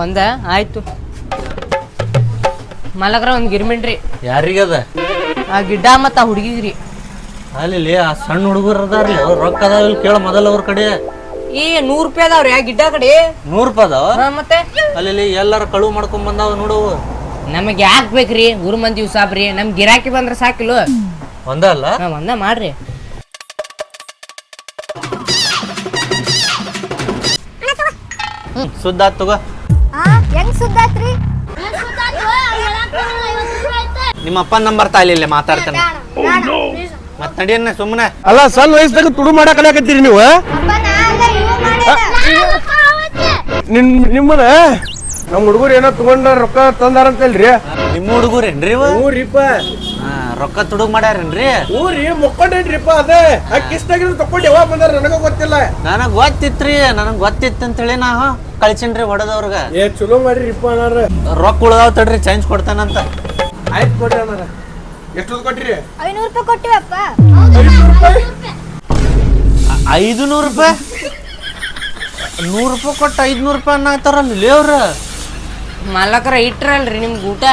ಒಂದ ಆಯ್ತು ಮಲಗ್ರ ಒಂದ್ ಗಿರ್ಮಿಂಡ್ರಿ ಯಾರಿಗದ ಆ ಗಿಡ್ಡ ಮತ್ತ ಆ ಹುಡುಗಿಗ್ರಿ ಅಲ್ಲಿ ಆ ಸಣ್ಣ ಹುಡುಗರು ಅದಾರ್ಲಿ ಅವ್ರು ರೊಕ್ಕ ಅದಾವ ಕೇಳ ಮೊದಲ ಅವ್ರ ಕಡೆ ಈ 100 ರೂಪಾಯಿ ಅದಾವ್ರಿ ಆ ಗಿಡ್ಡ ಕಡೆ 100 ರೂಪಾಯಿ ಅದಾವ ಮತ್ತೆ ಅಲ್ಲಿ ಎಲ್ಲಾರ ಕಳುವು ಮಾಡ್ಕೊಂಡ್ ಬಂದಾವ ನೋಡು ನಮಗ್ ಯಾಕ್ ಬೇಕ್ರಿ ಊರ್ ಮಂದಿ ಉಸಾಬ್ರಿ ನಮ್ ಗಿರಾಕಿ ಬಂದ್ರ ಸಾಕಿಲ್ವ ಒಂದ ಅಲ್ಲ ಒಂದ ಮಾಡ್ರಿ ಸುದ್ದ ಆತ್ ತಗೋ ಹೆಂಗ್ ಸುದ್ದಾತ್ರಿ ನಿಮ್ಮ ಅಪ್ಪನ ನಂಬರ್ ತಾಲಿ ಇಲ್ಲೇ ಮಾತಾಡ್ತಾನೆ ಮತ್ ನಡಿಯನ್ನ ಸುಮ್ಮನೆ ಅಲ್ಲ ಸಣ್ಣ ವಯಸ್ಸಾಗ ತುಡು ಮಾಡಕ್ ಕಲಿಯಾಕತ್ತೀರಿ ನೀವು ನಿಮ್ಮನ ನಮ್ಮ ಹುಡುಗರು ಏನೋ ತಗೊಂಡ ರೊಕ್ಕ ತಂದಾರಂತಲ್ರಿ ನಿಮ್ಮ ಹುಡುಗರೇನ್ರಿ ಊರಿಪ್ಪ ರೊಕ್ಕ ತುಡುಗ್ ಮಾಡ್ಯಾರೇನ್ರಿ ಊರಿ ಮುಕ್ಕೊಂಡೇನ್ರಿಪ್ಪ ಅದೇ ಆ ಕಿಸ್ತಾಗಿರೋ ತಕೊಂಡ್ ಯಾವಾಗ ಬಂದಾರ ನನಗ ಗೊತ್ತಿಲ್ಲ ನನಗ್ ಗೊತ್ತಿತ್ತು ಅಂತೇಳಿ ನಾ ಕಳ್ಸಿನ್ರಿ ಹೊಡೆದವ್ರಗ ಏ ಚಲೋ ಮಾಡ್ರಿಪ್ಪ ಅಣ್ಣಾರ ರೊಕ್ಕ ಉಳ್ದಾವ್ ತಡ್ರಿ ಚೇಂಜ್ ಕೊಡ್ತಾನಂತ ಆಯ್ತು ಕೊಡ್ರಿ ಅಣ್ಣಾರ ಎಷ್ಟು ಕೊಟ್ರಿ 500 ರೂಪಾಯಿ ಕೊಟ್ಟಿವಪ್ಪ 500 ರೂಪಾಯಿ 100 ರೂಪಾಯಿ ಕೊಟ್ಟು 500 ರೂಪಾಯಿ ಅನ್ನತಾರಲ್ಲ ಅವ್ರ ಮಾಲಕರ ಇಟ್ರಲ್ರಿ ನಿಮ್ಗೆ ಊಟ